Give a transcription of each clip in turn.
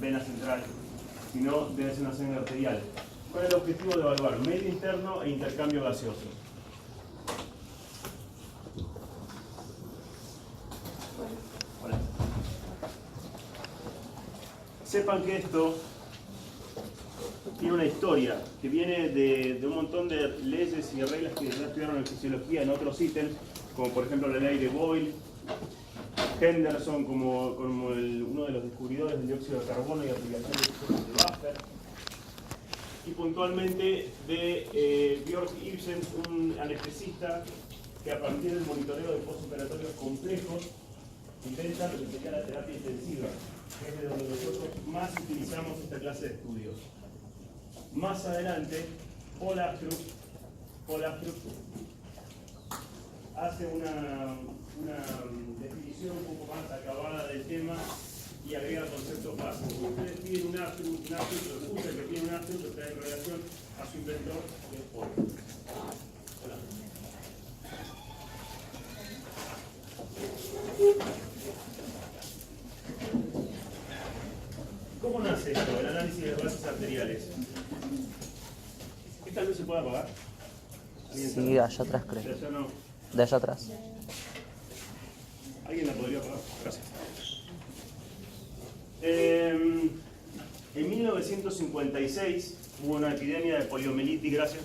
vena central, sino debe ser una sangre arterial. ¿Cuál es el objetivo de evaluar? Medio interno e intercambio gaseoso. Hola. Sepan que esto tiene una historia que viene de un montón de leyes y reglas que ya estudiaron en fisiología en otros ítems, como por ejemplo la ley de Boyle, Henderson como uno de los descubridores del dióxido de carbono y aplicación de sistemas de Buffer, y puntualmente de Björk Ibsen, un anestesista que a partir del monitoreo de postoperatorios complejos intenta lo que sería la terapia intensiva, que es de donde nosotros más utilizamos esta clase de estudios. Más adelante, Paul Astrup hace una definición un poco más acabada del tema y agrega conceptos básicos. Ustedes piden un Astrup, resulta que tiene un Astrup que está en relación a su inventor, que es Paul. Hola. ¿Cómo nace esto, el análisis de las bases arteriales? ¿Esta luz se puede apagar? Sí, allá atrás creo. De allá no. De allá atrás. ¿Alguien la podría apagar? Gracias. En 1956 hubo una epidemia de poliomielitis, gracias,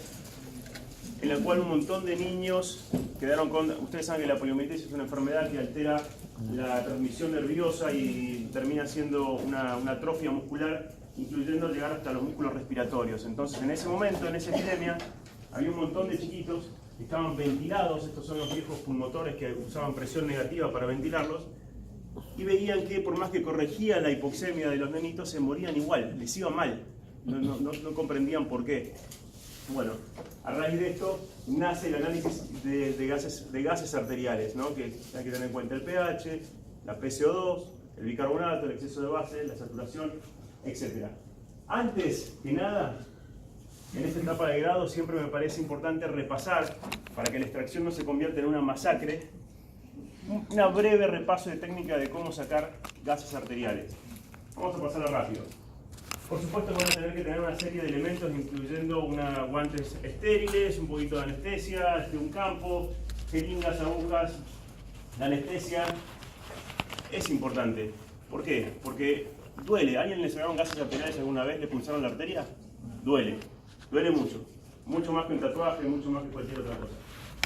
en la cual un montón de niños quedaron con... Ustedes saben que la poliomielitis es una enfermedad que altera la transmisión nerviosa y termina siendo una atrofia muscular, incluyendo llegar hasta los músculos respiratorios. Entonces, en ese momento, en esa epidemia, había un montón de chiquitos que estaban ventilados, estos son los viejos pulmotores que usaban presión negativa para ventilarlos, y veían que por más que corregía la hipoxemia de los nenitos, se morían igual, les iba mal, no comprendían por qué. Bueno, a raíz de esto nace el análisis de gases arteriales, ¿no? Que hay que tener en cuenta el pH, la PCO2, el bicarbonato, el exceso de base, la saturación, etc. Antes que nada, en esta etapa de grado siempre me parece importante repasar, para que la extracción no se convierta en una masacre, una breve repaso de técnica de cómo sacar gases arteriales. Vamos a pasarla rápido. Por supuesto van a tener que tener una serie de elementos, incluyendo guantes estériles, un poquito de anestesia, un campo, jeringas, agujas. La anestesia es importante. ¿Por qué? Porque duele. ¿A alguien le sacaron gases arteriales alguna vez? ¿Le punzaron la arteria? Duele. Duele mucho. Mucho más que un tatuaje, mucho más que cualquier otra cosa.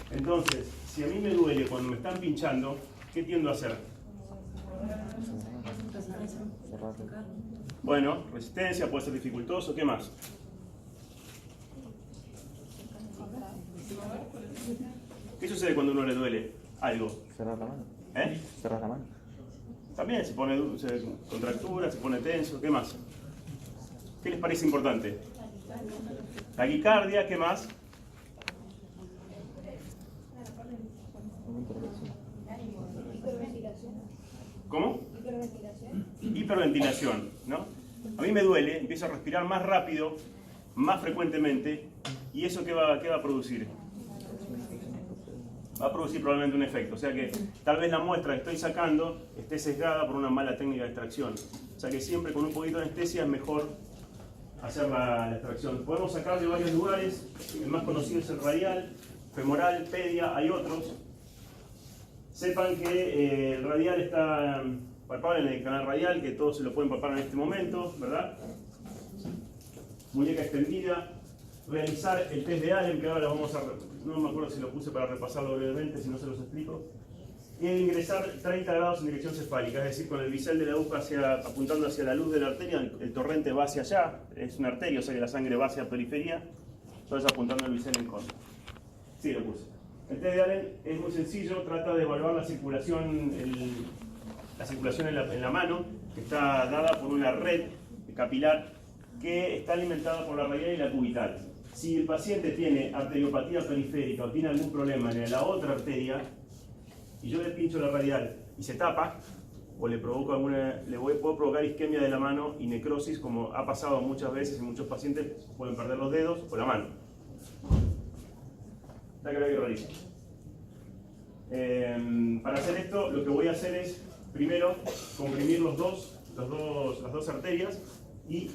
Entonces, si a mí me duele cuando me están pinchando, ¿qué tiendo a hacer? Bueno, resistencia, puede ser dificultoso, ¿qué más? ¿Qué sucede cuando a uno le duele algo? Cerrar la mano. ¿Eh? Cerrar la mano. También se contractura, se pone tenso, ¿qué más? ¿Qué les parece importante? Taquicardia, ¿qué más? ¿Cómo? Hiperventilación, ¿no? A mí me duele, empiezo a respirar más rápido, más frecuentemente, ¿y eso qué va a producir? Va a producir probablemente un efecto, o sea que tal vez la muestra que estoy sacando esté sesgada por una mala técnica de extracción. O sea que siempre con un poquito de anestesia es mejor hacer la extracción. Podemos sacar de varios lugares, el más conocido es el radial, femoral, pedia, hay otros. Sepan que el radial está palpable en el canal radial, que todos se lo pueden palpar en este momento, ¿verdad? Muñeca extendida. Realizar el test de Allen, que ahora lo vamos a... No me acuerdo si lo puse para repasarlo brevemente, si no se los explico. Y ingresar 30 grados en dirección cefálica, es decir, con el bisel de la aguja apuntando hacia la luz de la arteria, el torrente va hacia allá, es una arteria, o sea que la sangre va hacia la periferia, entonces apuntando el bisel en contra. Sí, lo puse. El test de Allen es muy sencillo, trata de evaluar la circulación en la mano, que está dada por una red capilar que está alimentada por la radial y la cubital. Si el paciente tiene arteriopatía periférica o tiene algún problema en la otra arteria, y yo le pincho la radial y se tapa, o le provoco puedo provocar isquemia de la mano y necrosis, como ha pasado muchas veces en muchos pacientes, pueden perder los dedos o la mano. Está claro que realiza. Para hacer esto, lo que voy a hacer es, primero, comprimir los dos las dos arterias y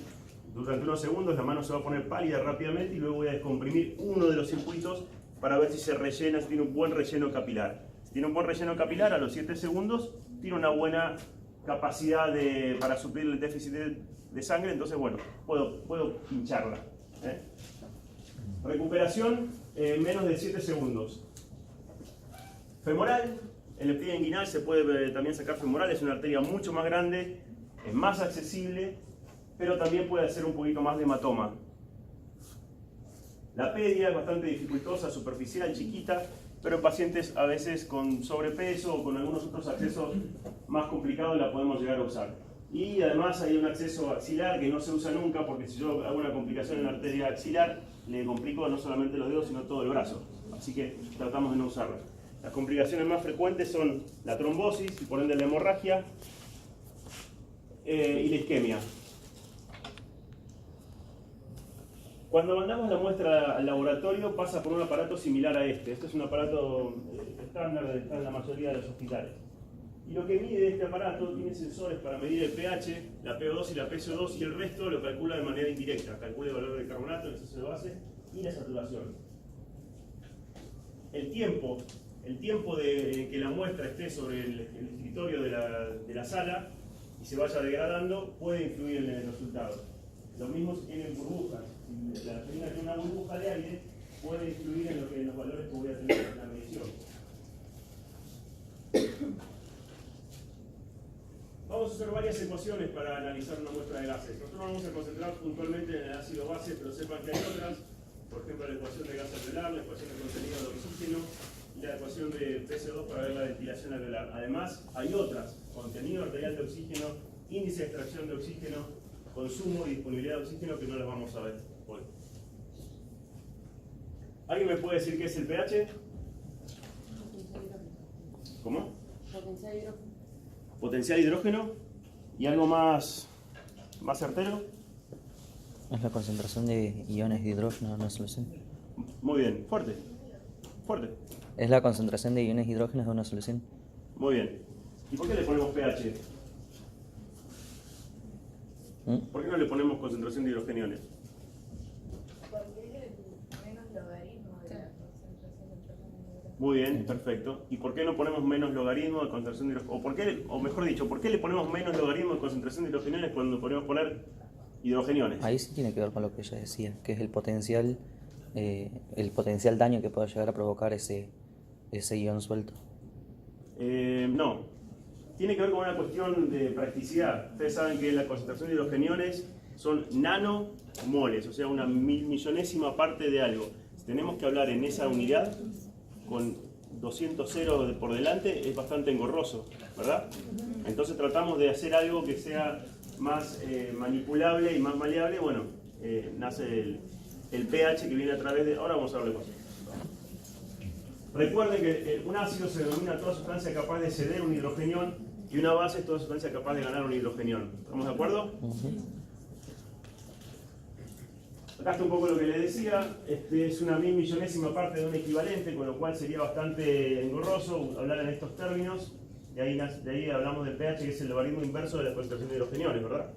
durante unos segundos la mano se va a poner pálida rápidamente y luego voy a descomprimir uno de los circuitos para ver si se rellena, si tiene un buen relleno capilar. Si tiene un buen relleno capilar, a los 7 segundos tiene una buena capacidad para suplir el déficit de sangre, entonces bueno, puedo pincharla. Recuperación en menos de 7 segundos. Femoral, en el pie inguinal se puede también sacar femoral, es una arteria mucho más grande, es más accesible, pero también puede hacer un poquito más de hematoma. La pedia es bastante dificultosa, superficial, chiquita, pero en pacientes a veces con sobrepeso o con algunos otros accesos más complicados la podemos llegar a usar. Y además hay un acceso axilar que no se usa nunca porque si yo hago una complicación en la arteria axilar le complico no solamente los dedos sino todo el brazo. Así que tratamos de no usarla. Las complicaciones más frecuentes son la trombosis y por ende la hemorragia y la isquemia. Cuando mandamos la muestra al laboratorio pasa por un aparato similar a este. Este es un aparato estándar que está en la mayoría de los hospitales. Y lo que mide este aparato tiene sensores para medir el pH, la PO2 y la PCO2 y el resto lo calcula de manera indirecta. Calcula el valor de carbonato, el exceso de base y la saturación. El tiempo de que la muestra esté sobre el escritorio de la sala y se vaya degradando puede influir en el resultado. Lo mismo si tienen burbujas. Si la orina tiene una burbuja de aire, puede influir en los valores que voy a tener en la medición. Vamos a hacer varias ecuaciones para analizar una muestra de gases. Nosotros vamos a concentrar puntualmente en el ácido base, pero sepan que hay otras. Por ejemplo, la ecuación de gas alveolar, la ecuación de contenido de oxígeno y la ecuación de PCO2 para ver la ventilación alveolar. Además, hay otras: contenido arterial de oxígeno, índice de extracción de oxígeno, consumo y disponibilidad de oxígeno, que no las vamos a ver hoy. ¿Alguien me puede decir qué es el pH? ¿Cómo? Potencial hidrógeno. Potencial hidrógeno. ¿Y algo más certero? Es la concentración de iones de hidrógeno en una solución. Muy bien, fuerte. Fuerte. Es la concentración de iones de hidrógeno de una solución. Muy bien. ¿Y por qué le ponemos pH? ¿Por qué no le ponemos concentración de hidrogeniones? Porque es el menos logaritmo de la concentración de hidrógeno. Muy bien, perfecto. ¿Y por qué no ponemos menos logaritmo de concentración de hidrogeniones? O mejor dicho, ¿por qué le ponemos menos logaritmo de concentración de hidrogeniones cuando podemos poner hidrogeniones? Ahí sí tiene que ver con lo que ella decía, que es el potencial daño que pueda llegar a provocar ese ion suelto. No. Tiene que ver con una cuestión de practicidad. Ustedes saben que la concentración de hidrogeniones son nanomoles, o sea, una millonésima parte de algo. Si tenemos que hablar en esa unidad, con 200 ceros por delante, es bastante engorroso, ¿verdad? Entonces tratamos de hacer algo que sea más manipulable y más maleable. Bueno, nace el pH que viene a través de... Ahora vamos a hablar de cosas. Recuerden que un ácido se denomina toda sustancia capaz de ceder un hidrogenión y una base es toda sustancia capaz de ganar un hidrogenión. ¿Estamos de acuerdo? Acá está un poco lo que les decía. Este es una millonésima parte de un equivalente, con lo cual sería bastante engorroso hablar en estos términos. De ahí hablamos del pH, que es el logaritmo inverso de la concentración de hidrogeniones, ¿verdad?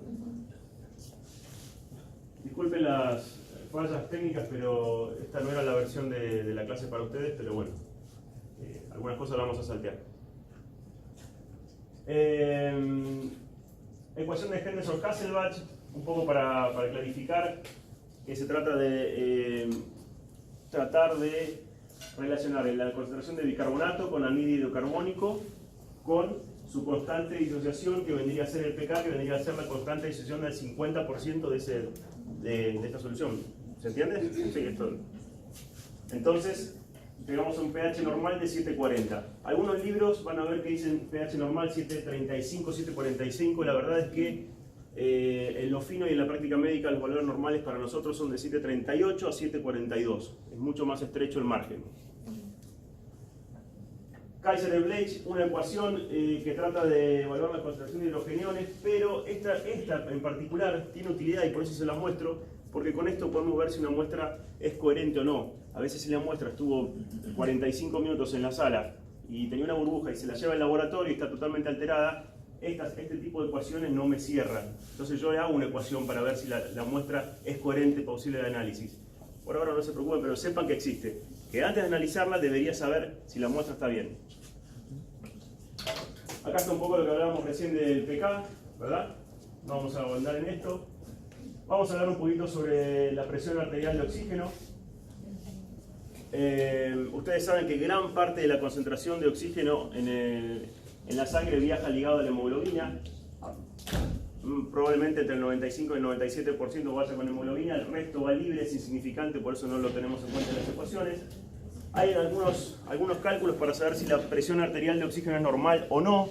Disculpen las fallas técnicas, pero esta no era la versión de la clase para ustedes, pero bueno, algunas cosas las vamos a saltear. Ecuación de Henderson-Hasselbalch, un poco para clarificar, que se trata de tratar de relacionar la concentración de bicarbonato con anhídrido carbónico con su constante de disociación, que vendría a ser el pK, que vendría a ser la constante de disociación del 50% de esta solución. ¿Se entiende? Sí, esto. Entonces, llegamos a un pH normal de 740. Algunos libros van a ver que dicen pH normal 735, 745. La verdad es que en lo fino y en la práctica médica los valores normales para nosotros son de 738 a 742. Es mucho más estrecho el margen. Kaiser-Bleich, una ecuación que trata de evaluar la concentración de hidrogeniones, pero esta en particular tiene utilidad y por eso se la muestro, porque con esto podemos ver si una muestra es coherente o no. A veces si la muestra estuvo 45 minutos en la sala y tenía una burbuja y se la lleva al laboratorio y está totalmente alterada, este tipo de ecuaciones no me cierran. Entonces yo le hago una ecuación para ver si la muestra es coherente posible de análisis. Por ahora no se preocupen, pero sepan que existe. Que antes de analizarla debería saber si la muestra está bien. Acá está un poco lo que hablábamos recién del pK, ¿verdad? No vamos a ahondar en esto. Vamos a hablar un poquito sobre la presión arterial de oxígeno. Ustedes saben que gran parte de la concentración de oxígeno en la sangre viaja ligado a la hemoglobina. Probablemente entre el 95 y el 97% vaya con hemoglobina, el resto va libre, es insignificante, por eso no lo tenemos en cuenta en las ecuaciones. Hay algunos cálculos para saber si la presión arterial de oxígeno es normal o no.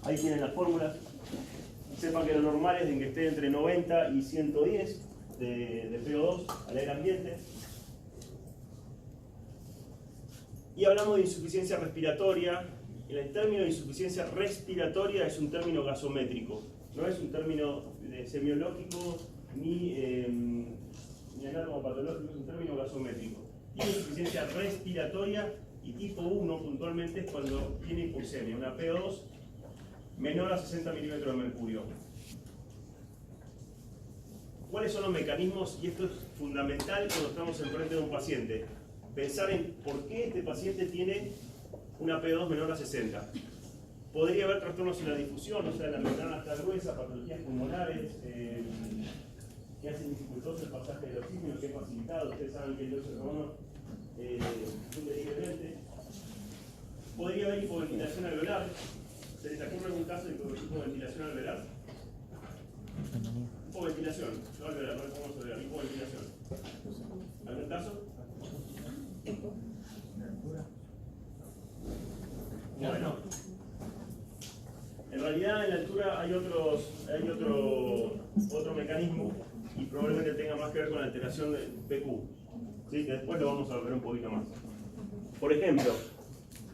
Ahí tienen las fórmulas. Sepan que lo normal es en que esté entre 90 y 110 de PO2 al aire ambiente. Y hablamos de insuficiencia respiratoria. El término de insuficiencia respiratoria es un término gasométrico. No es un término semiológico ni anatomopatológico, es un término gasométrico. Y insuficiencia respiratoria y tipo 1 puntualmente es cuando tiene hipoxemia, una PO2 menor a 60 milímetros de mercurio. ¿Cuáles son los mecanismos? Y esto es fundamental cuando estamos enfrente de un paciente. Pensar en por qué este paciente tiene una PO2 menor a 60. Podría haber trastornos en la difusión, o sea, la membrana está gruesa, patologías pulmonares, que hacen dificultoso el pasaje del oxígeno, que es facilitado. Ustedes saben que el dióxido de carbono sube libremente. Podría haber hipoventilación alveolar. ¿Se les ocurre algún caso de hipoventilación alveolar? Hipoventilación, no alveolar, no le podemos alveolar, hipoventilación. ¿Algún caso? Bueno, en realidad en la altura hay otro mecanismo y probablemente tenga más que ver con la alteración del PQ, ¿sí? Que después lo vamos a ver un poquito más. Por ejemplo,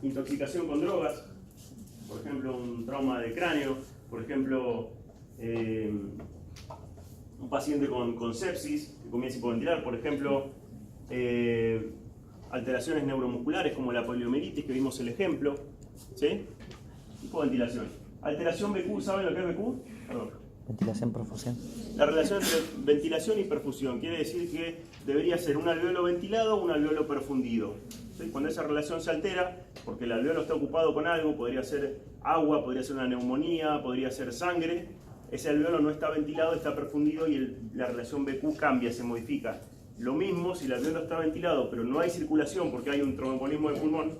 intoxicación con drogas, por ejemplo un trauma de cráneo, por ejemplo un paciente con sepsis que comienza a hipoventilar, por ejemplo alteraciones neuromusculares como la poliomielitis que vimos el ejemplo, ¿sí? Hipoventilación. Alteración BQ, ¿saben lo que es BQ? Perdón. Ventilación, perfusión. La relación entre ventilación y perfusión quiere decir que debería ser un alveolo ventilado o un alveolo perfundido. ¿Sí? Cuando esa relación se altera, porque el alveolo está ocupado con algo, podría ser agua, podría ser una neumonía, podría ser sangre, ese alveolo no está ventilado, está perfundido y la relación BQ cambia, se modifica. Lo mismo si el alveolo está ventilado, pero no hay circulación porque hay un tromboembolismo de pulmón.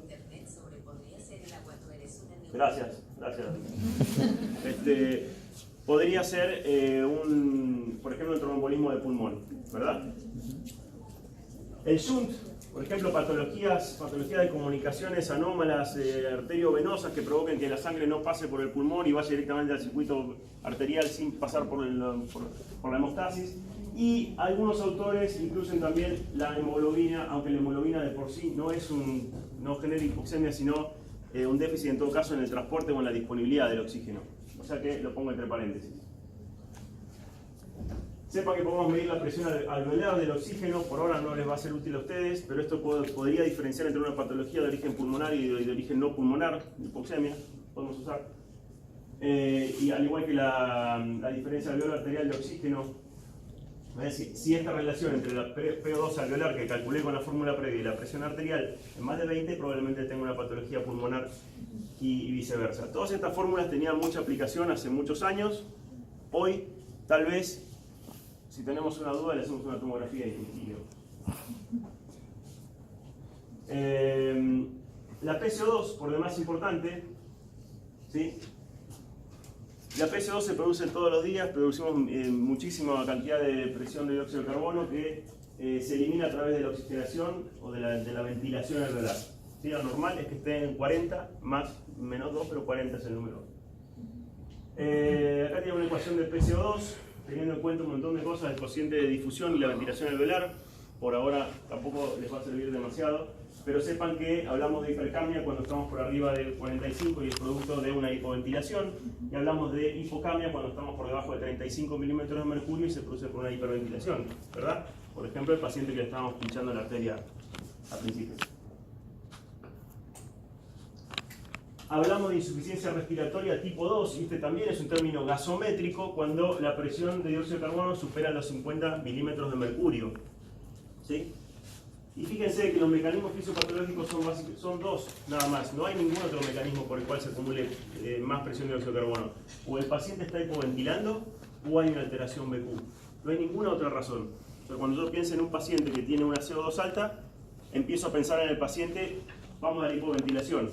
Gracias. Podría ser, por ejemplo, un tromboembolismo de pulmón, ¿verdad? El shunt, por ejemplo, patologías de comunicaciones anómalas arteriovenosas que provoquen que la sangre no pase por el pulmón y vaya directamente al circuito arterial sin pasar por la hemostasis. Y algunos autores incluyen también la hemoglobina, aunque la hemoglobina de por sí no genera hipoxemia, sino un déficit en todo caso en el transporte o en la disponibilidad del oxígeno. O sea que lo pongo entre paréntesis. Sepa que podemos medir la presión alveolar del oxígeno, por ahora no les va a ser útil a ustedes, pero esto podría diferenciar entre una patología de origen pulmonar y de origen no pulmonar, hipoxemia, podemos usar. Y al igual que la diferencia alveolar arterial de oxígeno, es decir, si esta relación entre la PO2 alveolar que calculé con la fórmula previa y la presión arterial es más de 20, probablemente tenga una patología pulmonar y viceversa. Todas estas fórmulas tenían mucha aplicación hace muchos años. Hoy, tal vez, si tenemos una duda, le hacemos una tomografía de intestino. La PCO2, por demás importante, ¿sí? La PCO2 se produce todos los días, producimos muchísima cantidad de presión de dióxido de carbono que se elimina a través de la oxigenación o de la ventilación alveolar. ¿Sí? Lo normal es que esté en 40, menos 2, pero 40 es el número. Acá tiene una ecuación del PCO2, teniendo en cuenta un montón de cosas, el cociente de difusión y la ventilación alveolar. Por ahora tampoco les va a servir demasiado, pero sepan que hablamos de hipercamia cuando estamos por arriba del 45 y es producto de una hipoventilación, y hablamos de hipocamia cuando estamos por debajo de 35 milímetros de mercurio y se produce por una hiperventilación, ¿verdad? Por ejemplo, el paciente que le estábamos pinchando la arteria al principio. Hablamos de insuficiencia respiratoria tipo 2, y este también es un término gasométrico cuando la presión de dióxido de carbono supera los 50 milímetros de mercurio. ¿Sí? Y fíjense que los mecanismos fisiopatológicos son dos, nada más. No hay ningún otro mecanismo por el cual se acumule más presión de dióxido de carbono. O el paciente está hipoventilando o hay una alteración BQ. No hay ninguna otra razón. O sea, cuando yo pienso en un paciente que tiene una CO2 alta, empiezo a pensar en el paciente, vamos a la hipoventilación.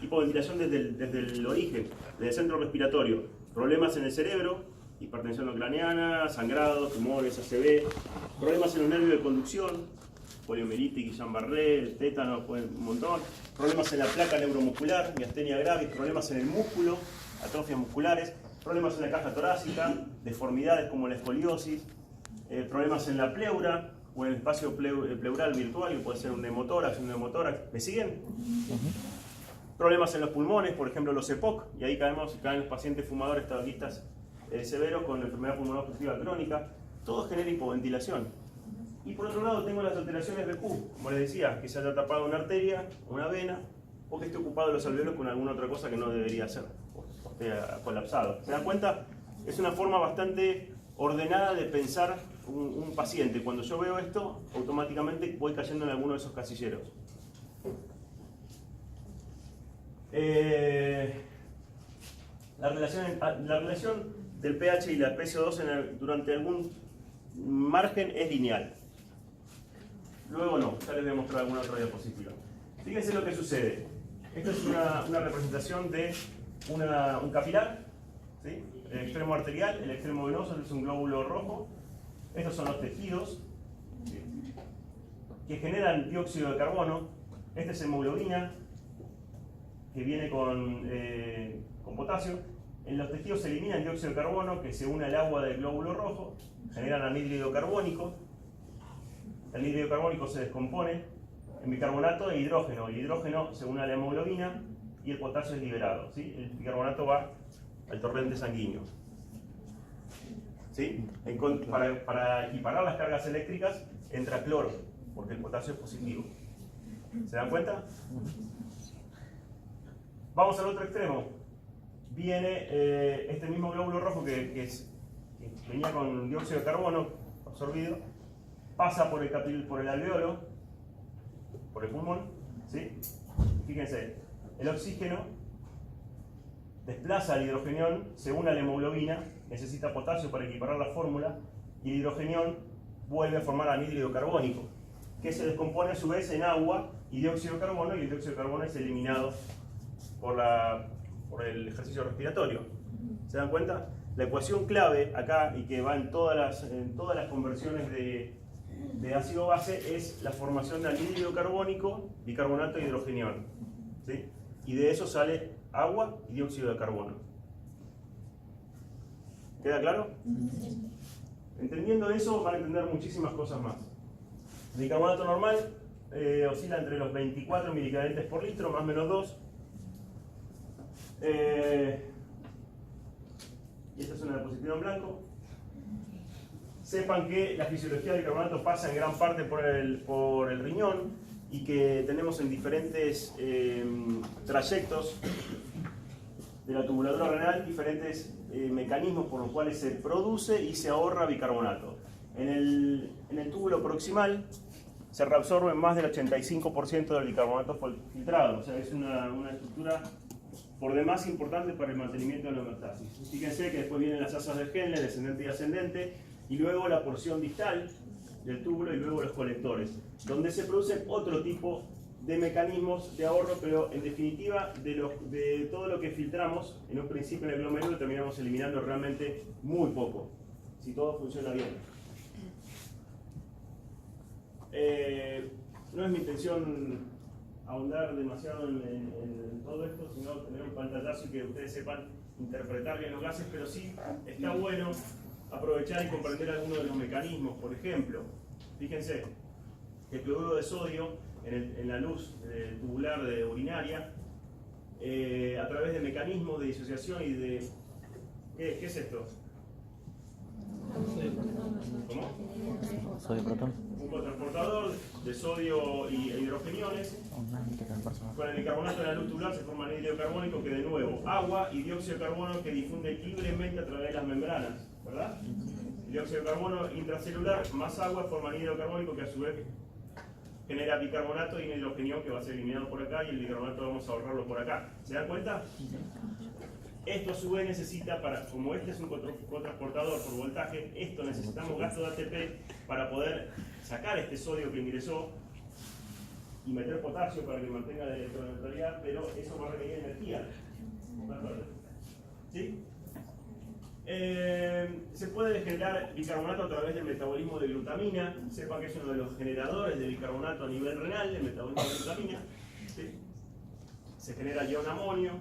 Hipoventilación desde el origen, desde el centro respiratorio. Problemas en el cerebro, hipertensión no craneana, sangrado, tumores, ACV. Problemas en los nervios de conducción, poliomielitis, Guillain-Barré, tétano, un montón. Problemas en la placa neuromuscular, miastenia gravis, problemas en el músculo, atrofias musculares, problemas en la caja torácica, deformidades como la escoliosis, problemas en la pleura o en el espacio pleural virtual, que puede ser un neumotórax, ¿Me siguen? Problemas en los pulmones, por ejemplo los EPOC, y ahí caen los pacientes fumadores tabaquistas severos con enfermedad pulmonar obstructiva crónica. Todo genera hipoventilación. Y por otro lado tengo las alteraciones BQ, como les decía, que se haya tapado una arteria, una vena, o que esté ocupado los alveolos con alguna otra cosa que no debería ser, o esté colapsado. ¿Se dan cuenta? Es una forma bastante ordenada de pensar un paciente. Cuando yo veo esto, automáticamente voy cayendo en alguno de esos casilleros. La relación del pH y la PCO2 durante algún margen es lineal. Luego no, ya les voy a mostrar alguna otra diapositiva. Fíjense lo que sucede. Esto es una representación de un capilar, ¿sí? El extremo arterial, el extremo venoso, este es un glóbulo rojo. Estos son los tejidos, ¿sí?, que generan dióxido de carbono. Esta es hemoglobina, que viene con potasio. En los tejidos se elimina el dióxido de carbono, que se une al agua del glóbulo rojo, generan anhídrido carbónico. El anhídrido carbónico se descompone en bicarbonato e hidrógeno. El hidrógeno se une a la hemoglobina y el potasio es liberado, ¿sí? El bicarbonato va al torrente sanguíneo, ¿sí? Para equiparar las cargas eléctricas entra cloro, porque el potasio es positivo. ¿Se dan cuenta? Vamos al otro extremo. Viene este mismo glóbulo rojo que venía con dióxido de carbono absorbido, pasa por el alveolo, por el pulmón, ¿sí? Fíjense, el oxígeno desplaza el hidrogenión, se une a la hemoglobina, necesita potasio para equiparar la fórmula, y el hidrogenión vuelve a formar anhídrido carbónico, que se descompone a su vez en agua y dióxido de carbono, y el dióxido de carbono es eliminado por el ejercicio respiratorio. ¿Se dan cuenta? La ecuación clave acá, y que va en todas las conversiones de ácido base, es la formación de anhídrido carbónico, bicarbonato e hidrogenión, ¿sí? Y de eso sale agua y dióxido de carbono. ¿Queda claro? Entendiendo eso van a entender muchísimas cosas más. El bicarbonato normal oscila entre los 24 milicadelentes por litro, más o menos 2. Y esta es una diapositiva en blanco. Sepan que la fisiología del bicarbonato pasa en gran parte por el riñón, y que tenemos en diferentes trayectos de la tubuladura renal diferentes mecanismos por los cuales se produce y se ahorra bicarbonato. En el túbulo proximal se reabsorbe más del 85% del bicarbonato filtrado, o sea, es una estructura por demás importante para el mantenimiento de la homeostasis. Fíjense que después vienen las asas de Henle, descendente y ascendente, y luego la porción distal del túbulo, y luego los colectores, donde se producen otro tipo de mecanismos de ahorro, pero en definitiva de todo lo que filtramos en un principio en el glomérulo terminamos eliminando realmente muy poco, si todo funciona bien. No es mi intención ahondar demasiado en todo esto, sino tener un pantallazo y que ustedes sepan interpretar bien los gases, pero sí está bueno aprovechar y comprender algunos de los mecanismos. Por ejemplo, fíjense, el cloruro de sodio en la luz tubular urinaria, a través de mecanismos de disociación y de... ¿Qué es esto? ¿Cómo? Sodio protón. Un cotransportador de sodio e hidrogeniones. Con el bicarbonato en la luz tubular se forma anhídrido carbónico que de nuevo, agua y dióxido de carbono que difunde libremente a través de las membranas, ¿verdad? Dióxido de carbono intracelular más agua forma anhídrido carbónico que a su vez genera bicarbonato y un hidrogenión que va a ser eliminado por acá y el bicarbonato vamos a ahorrarlo por acá. ¿Se dan cuenta? Esto a su vez necesita, como este es un cotransportador por voltaje, esto necesitamos gasto de ATP para poder sacar este sodio que ingresó y meter potasio para que mantenga la electroneutralidad, pero eso va a requerir energía. ¿Sí? Se puede generar bicarbonato a través del metabolismo de glutamina. Sepan que es uno de los generadores de bicarbonato a nivel renal, el metabolismo de glutamina. ¿Sí? Se genera ion amonio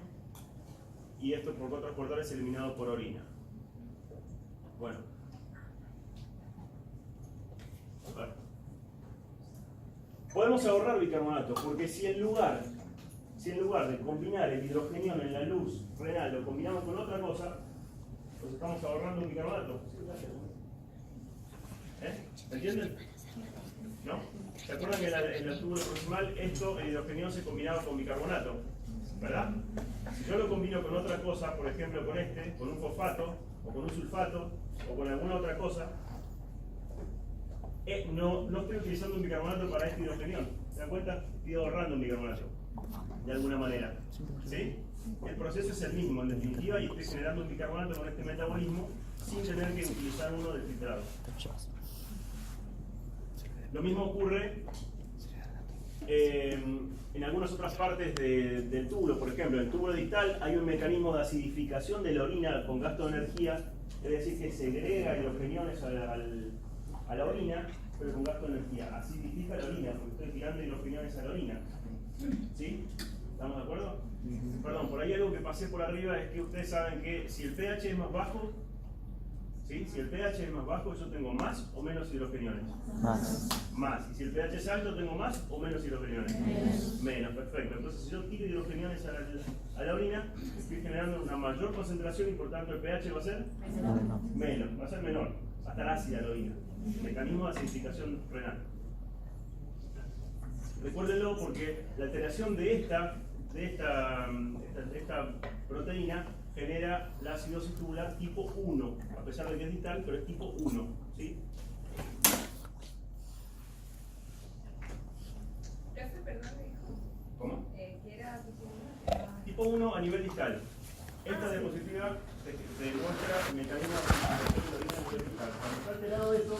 y esto por cotransportador es eliminado por orina. Bueno. Podemos ahorrar bicarbonato porque si en lugar de combinar el hidrogenión en la luz renal lo combinamos con otra cosa, pues estamos ahorrando un bicarbonato. ¿Entienden? ¿No? ¿Se acuerdan que en la túbulo proximal el hidrogenión se combinaba con bicarbonato? ¿Verdad? Si yo lo combino con otra cosa, por ejemplo con un fosfato, o con un sulfato, o con alguna otra cosa, no estoy utilizando un bicarbonato para este hidrogenión. ¿Se dan cuenta? Estoy ahorrando un bicarbonato, de alguna manera. ¿Sí? El proceso es el mismo, en definitiva, y estoy generando un bicarbonato con este metabolismo sin tener que utilizar uno del filtrado. Lo mismo ocurre en algunas otras partes del túbulo. Por ejemplo, en el túbulo distal hay un mecanismo de acidificación de la orina con gasto de energía, es decir, que segrega hidrogeniones a la orina, pero con gasto de energía. Acidifica la orina, porque estoy tirando hidrogeniones a la orina. ¿Sí? ¿Estamos de acuerdo? Perdón, por ahí algo que pasé por arriba es que ustedes saben que si el pH es más bajo, ¿sí? Si el pH es más bajo, yo tengo más o menos hidrogeniones. Más. Y si el pH es alto, tengo más o menos hidrogeniones. Menos, perfecto. Entonces, si yo tiro hidrogeniones a la orina, estoy generando una mayor concentración y por tanto el pH va a ser menos, va a ser menor. Va a estar ácida la orina. Mecanismo de acidificación renal. Recuérdenlo porque la alteración de esta proteína genera la acidosis tubular tipo 1, a pesar de que es distal, pero es tipo 1. ¿Sí? ¿Cómo? ¿Qué era tipo 1? Tipo 1 a nivel distal. Esta diapositiva te demuestra el mecanismo de acidificación de orina a nivel distal. Cuando está alterado esto,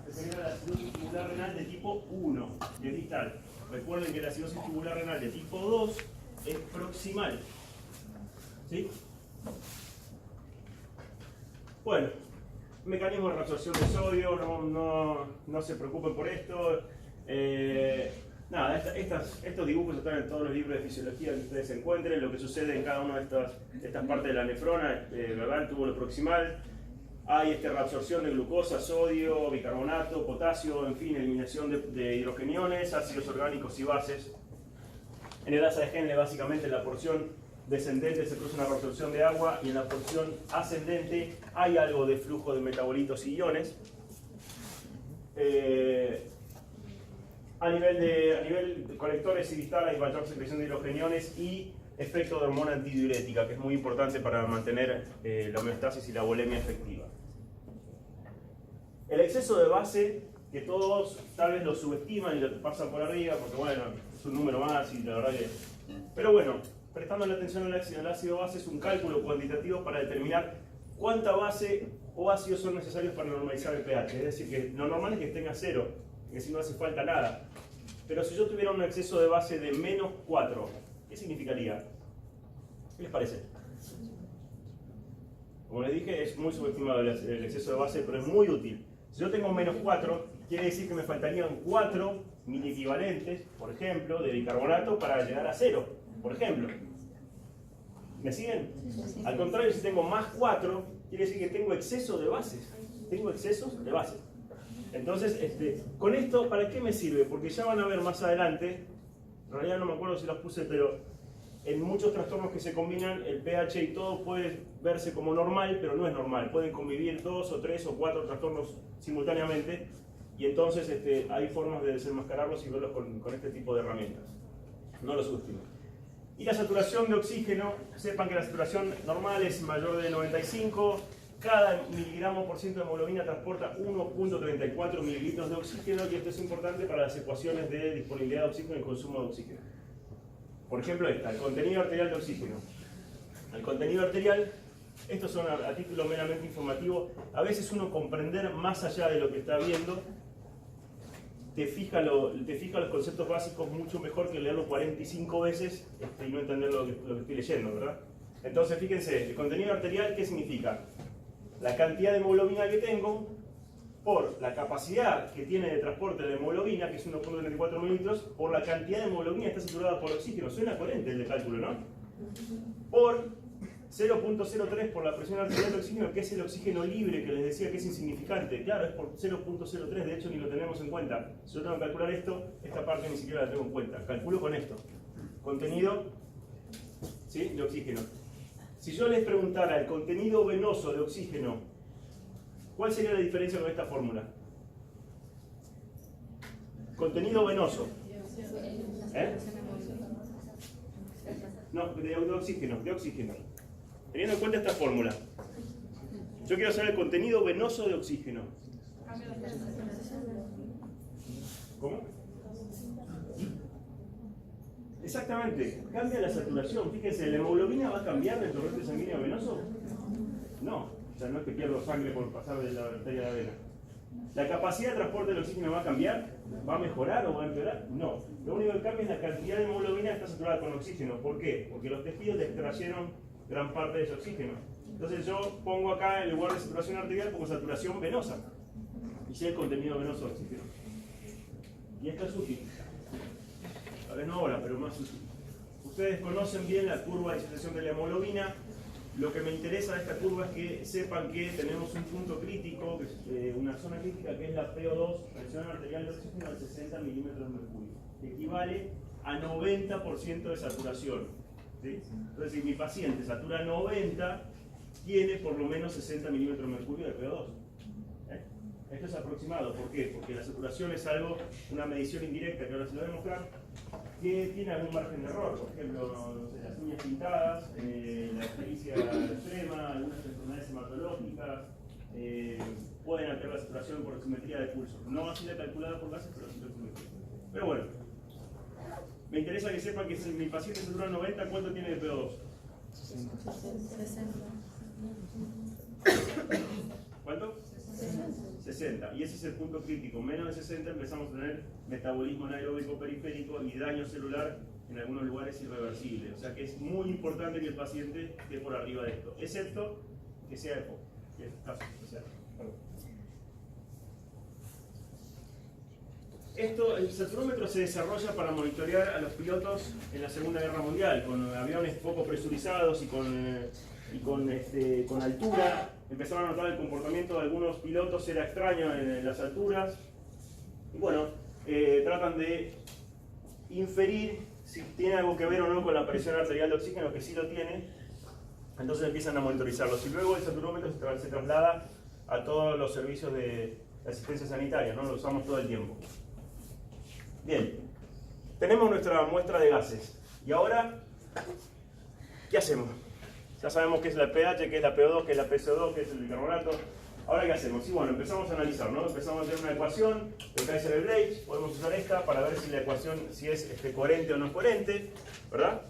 se genera la acidosis tubular renal de tipo 1, que es distal. Recuerden que la acidosis tubular renal de tipo 2 es proximal. ¿Sí? Bueno, mecanismo de reabsorción de sodio, no se preocupen por esto. Nada, estos dibujos están en todos los libros de fisiología que ustedes encuentren, lo que sucede en cada una de estas partes de la nefrona, ¿verdad? El túbulo proximal. Hay reabsorción de glucosa, sodio, bicarbonato, potasio, en fin, eliminación de hidrogeniones, ácidos orgánicos y bases. En el asa de Henle, básicamente, en la porción descendente se produce una reabsorción de agua y en la porción ascendente hay algo de flujo de metabolitos y iones. A nivel de colectores y distal hay mayor secreción de hidrogeniones y efecto de hormona antidiurética, que es muy importante para mantener la homeostasis y la volemia efectiva. El exceso de base, que todos tal vez lo subestiman y lo pasan por arriba, porque bueno, es un número más y la verdad que... Pero bueno, prestando la atención al ácido base es un cálculo cuantitativo para determinar cuánta base o ácidos son necesarios para normalizar el pH. Es decir, que lo normal es que tenga 0, que si no hace falta nada. Pero si yo tuviera un exceso de base de menos 4, ¿qué significaría? ¿Qué les parece? Como les dije, es muy subestimado el exceso de base, pero es muy útil. Si yo tengo menos 4, quiere decir que me faltarían 4 miliequivalentes, por ejemplo, de bicarbonato para llegar a 0, por ejemplo. ¿Me siguen? Al contrario, si tengo más 4, quiere decir que tengo exceso de bases. Tengo excesos de bases. Entonces, con esto, ¿para qué me sirve? Porque ya van a ver más adelante, en realidad no me acuerdo si los puse, pero en muchos trastornos que se combinan, el pH y todo puede verse como normal, pero no es normal. Pueden convivir 2 o 3 o 4 trastornos simultáneamente y entonces hay formas de desenmascararlos y verlos con este tipo de herramientas. No los subestimen. Y la saturación de oxígeno, sepan que la saturación normal es mayor de 95. Cada miligramo por ciento de hemoglobina transporta 1.34 mililitros de oxígeno, y esto es importante para las ecuaciones de disponibilidad de oxígeno y consumo de oxígeno. Por ejemplo, el contenido arterial de oxígeno. El contenido arterial, estos son a título meramente informativo. A veces uno comprender más allá de lo que está viendo te fija los conceptos básicos mucho mejor que leerlo 45 veces y no entender lo que estoy leyendo, ¿verdad? Entonces, fíjense, el contenido arterial, ¿qué significa? La cantidad de hemoglobina que tengo por la capacidad que tiene de transporte de hemoglobina, que es 1.34 mililitros, por la cantidad de hemoglobina que está saturada por oxígeno. Suena coherente el de cálculo, ¿no? Por 0.03 por la presión arterial de oxígeno, que es el oxígeno libre que les decía que es insignificante. Claro, es por 0.03, de hecho ni lo tenemos en cuenta. Si yo tengo que calcular esto, esta parte ni siquiera la tengo en cuenta. Calculo con esto. Contenido, ¿sí?, de oxígeno. Si yo les preguntara el contenido venoso de oxígeno, ¿cuál sería la diferencia con esta fórmula? Contenido venoso. No, de oxígeno, de oxígeno. Teniendo en cuenta esta fórmula, yo quiero saber el contenido venoso de oxígeno. ¿Cómo? Exactamente, cambia la saturación. Fíjense, ¿la hemoglobina va a cambiar del torrente sanguíneo venoso? No, o sea, no es que pierdo sangre por pasar de la arteria a la vena. ¿La capacidad de transporte del oxígeno va a cambiar? ¿Va a mejorar o va a empeorar? No. Lo único que cambia es la cantidad de hemoglobina que está saturada con oxígeno. ¿Por qué? Porque los tejidos extrayeron gran parte de ese oxígeno. Entonces yo pongo acá, en lugar de saturación arterial, pongo saturación venosa. Y sé el contenido venoso de oxígeno. Y esto es útil. Tal vez no ahora, pero más útil. Ustedes conocen bien la curva de disociación de la hemoglobina. Lo que me interesa de esta curva es que sepan que tenemos un punto crítico, una zona crítica, que es la PO2, presión arterial de oxígeno de 60 milímetros de mercurio, que equivale a 90% de saturación. ¿Sí? Entonces, si mi paciente satura 90, tiene por lo menos 60 milímetros de mercurio de PO2. Esto es aproximado. ¿Por qué? Porque la saturación es algo, una medición indirecta, que ahora se lo voy a mostrar, que tiene algún margen de error. Por ejemplo, no sé, las uñas pintadas, la ictericia extrema, algunas enfermedades hematológicas, pueden alterar la saturación por oximetría de pulso. No así la calculada por gases, pero sí por oximetría. Pero bueno, me interesa que sepan que si mi paciente satura 90, ¿cuánto tiene de PO2? 60. ¿Cuánto? 60. Y ese es el punto crítico. Menos de 60 empezamos a tener metabolismo anaeróbico periférico y daño celular en algunos lugares irreversible. O sea que es muy importante que el paciente esté por arriba de esto, excepto que sea EPO, que es caso especial. El saturómetro se desarrolla para monitorear a los pilotos en la Segunda Guerra Mundial, con aviones poco presurizados y con altura. Empezaron a notar el comportamiento de algunos pilotos, era extraño en las alturas. Y bueno, tratan de inferir si tiene algo que ver o no con la presión arterial de oxígeno, que sí lo tiene. Entonces empiezan a monitorizarlos. Y luego el saturómetro se traslada a todos los servicios de asistencia sanitaria, ¿no? Lo usamos todo el tiempo. Bien, tenemos nuestra muestra de gases. Y ahora, ¿qué hacemos? Ya sabemos qué es la pH, qué es la PO2, qué es la PCO2, qué es el bicarbonato. Ahora, ¿qué hacemos? Y bueno, empezamos a analizar, ¿no? Empezamos a hacer una ecuación de Kaiser-Breich. Podemos usar esta para ver si la ecuación es coherente o no es coherente, ¿verdad?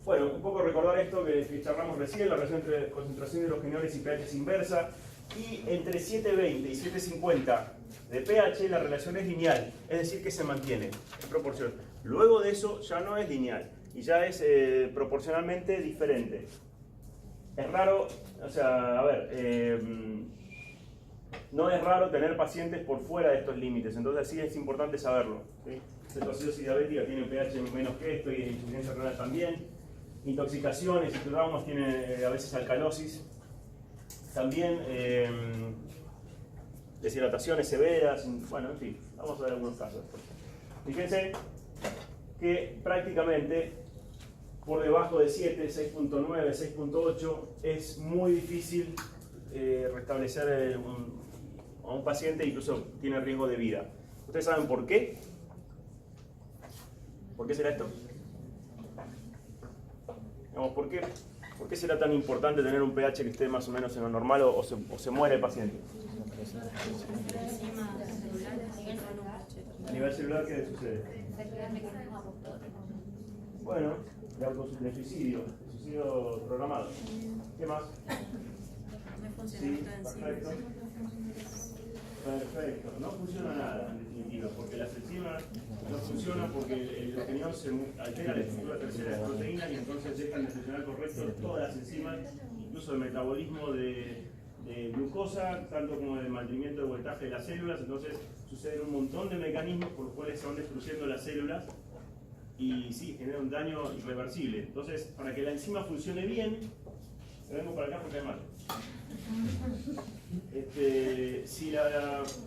Bueno, un poco recordar esto que charlamos recién, la relación entre concentración de hidrogenoles y pH es inversa. Y entre 720 y 750 de pH la relación es lineal, es decir que se mantiene en proporción. Luego de eso ya no es lineal y ya es proporcionalmente diferente. Es raro, o sea, a ver, no es raro tener pacientes por fuera de estos límites, entonces sí es importante saberlo. ¿Sí? Cetoacidosis diabética tiene pH menos que esto y insuficiencia renal también. Intoxicaciones y traumas tienen a veces alcalosis. También deshidrataciones severas, bueno, en fin, vamos a ver algunos casos después. Fíjense que prácticamente por debajo de 7, 6.9, 6.8, es muy difícil restablecer a un paciente, incluso tiene riesgo de vida. ¿Ustedes saben por qué? ¿Por qué será esto? Digamos, ¿por qué será tan importante tener un pH que esté más o menos en lo normal o se muere el paciente? A nivel celular, ¿qué sucede? Bueno, de suicidio programado. ¿Qué más? Sí, perfecto. Perfecto. No funciona nada, en definitiva, porque las enzimas no funcionan porque el genión se altera la estructura tercera de proteínas y entonces dejan de funcionar correcto todas las enzimas, incluso el metabolismo de glucosa, tanto como el mantenimiento de voltaje de las células. Entonces suceden un montón de mecanismos por los cuales se van destruyendo las células y sí, genera un daño irreversible. Entonces, para que la enzima funcione bien, vengo para acá porque hay mal.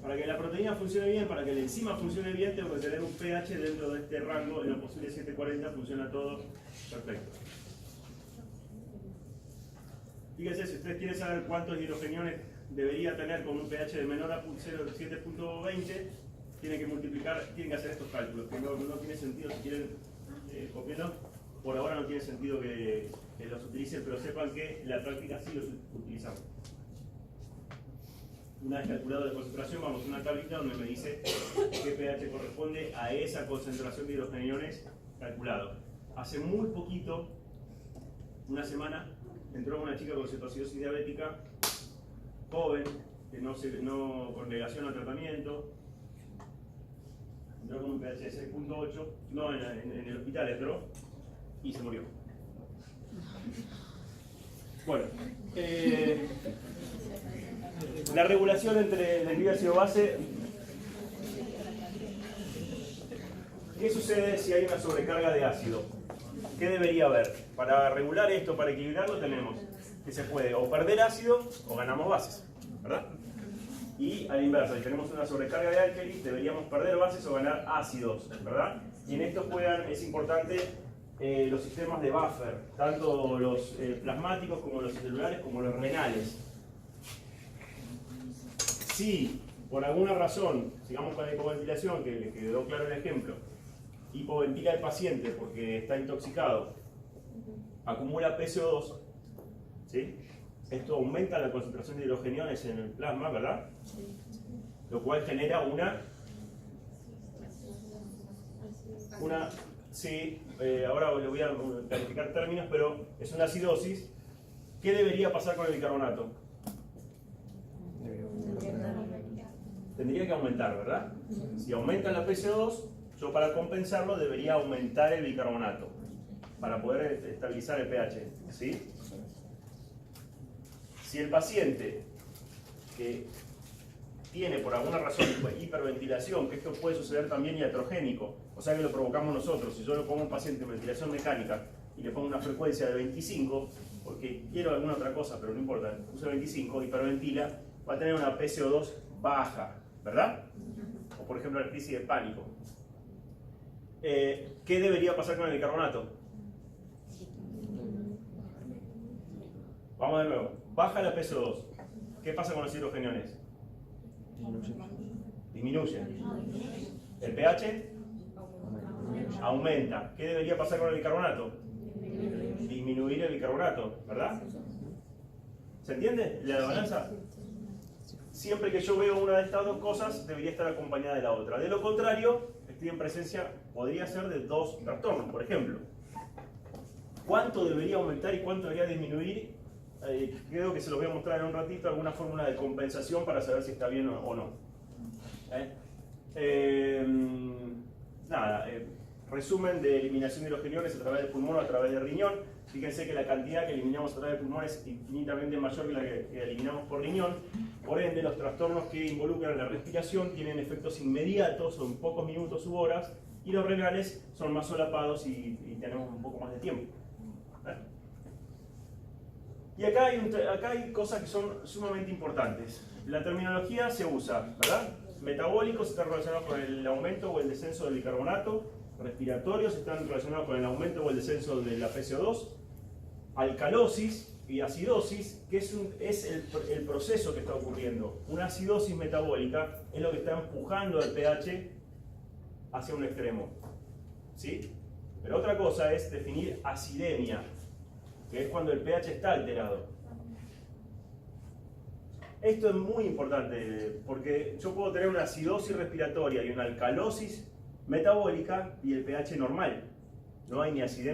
Para que la proteína funcione bien, para que la enzima funcione bien, tengo que tener un pH dentro de este rango. En lo posible 740 funciona todo perfecto. Fíjense, si ustedes quieren saber cuántos hidrogeniones debería tener con un pH de menor a 7.20, tienen que hacer estos cálculos, que no tiene sentido. Si quieren copiarlo, por ahora no tiene sentido que los utilicen, pero sepan que en la práctica sí los utilizamos. Una vez calculado la concentración, vamos a una tablita donde me dice qué pH corresponde a esa concentración de hidrogeniones calculado. Hace muy poquito, una semana, entró una chica con cetoacidosis diabética, joven, que no con negación al tratamiento, entró con un pH de 6.8, no en el hospital entró y se murió. Bueno, la regulación entre el desvío ácido-base. ¿Qué sucede si hay una sobrecarga de ácido? ¿Qué debería haber? Para regular esto, para equilibrarlo, tenemos que se puede o perder ácido o ganamos bases, ¿verdad? Y a la inversa, si tenemos una sobrecarga de álcalis, deberíamos perder bases o ganar ácidos, ¿verdad? Y en esto es importante los sistemas de buffer, tanto los plasmáticos como los celulares como los renales. Si por alguna razón, sigamos con la hipoventilación, que le quedó claro el ejemplo, hipoventila el paciente porque está intoxicado, acumula PCO2, ¿sí? Esto aumenta la concentración de hidrogeniones en el plasma, ¿verdad? Lo cual genera sí, ahora le voy a clarificar términos, pero es una acidosis. ¿Qué debería pasar con el bicarbonato? Tendría que aumentar, ¿verdad? Si aumenta la PCO2, yo para compensarlo debería aumentar el bicarbonato para poder estabilizar el pH, ¿sí? Si el paciente que tiene por alguna razón hiperventilación, que esto puede suceder también iatrogénico, o sea que lo provocamos nosotros, si yo le pongo a un paciente en ventilación mecánica y le pongo una frecuencia de 25, porque quiero alguna otra cosa, pero no importa, puse 25, hiperventila, va a tener una PCO2 baja, ¿verdad? O por ejemplo la crisis de pánico. ¿Qué debería pasar con el bicarbonato? Vamos de nuevo. Baja la PCO2. ¿Qué pasa con los hidrogeniones? Disminuyen. ¿El pH? Aumenta. ¿Qué debería pasar con el bicarbonato? Disminuir el bicarbonato, ¿verdad? ¿Se entiende la balanza? Siempre que yo veo una de estas dos cosas, debería estar acompañada de la otra. De lo contrario, estoy en presencia, podría ser de dos trastornos. Por ejemplo, ¿cuánto debería aumentar y cuánto debería disminuir? Creo que se los voy a mostrar en un ratito, alguna fórmula de compensación para saber si está bien o no. Resumen de eliminación de hidrogeniones a través del pulmón o a través del riñón. Fíjense que la cantidad que eliminamos a través del pulmón es infinitamente mayor que la que eliminamos por riñón. Por ende, los trastornos que involucran la respiración tienen efectos inmediatos, son pocos minutos u horas, y los renales son más solapados y tenemos un poco más de tiempo. Y acá hay cosas que son sumamente importantes. La terminología se usa, ¿verdad? Metabólico está relacionado con el aumento o el descenso del bicarbonato. respiratorios están relacionados con el aumento o el descenso de la PCO2, alcalosis y acidosis, que es el proceso que está ocurriendo. Una acidosis metabólica es lo que está empujando el pH hacia un extremo. ¿Sí? Pero otra cosa es definir acidemia, que es cuando el pH está alterado. Esto es muy importante porque yo puedo tener una acidosis respiratoria y una alcalosis metabólica y el pH normal. No hay ni acidemia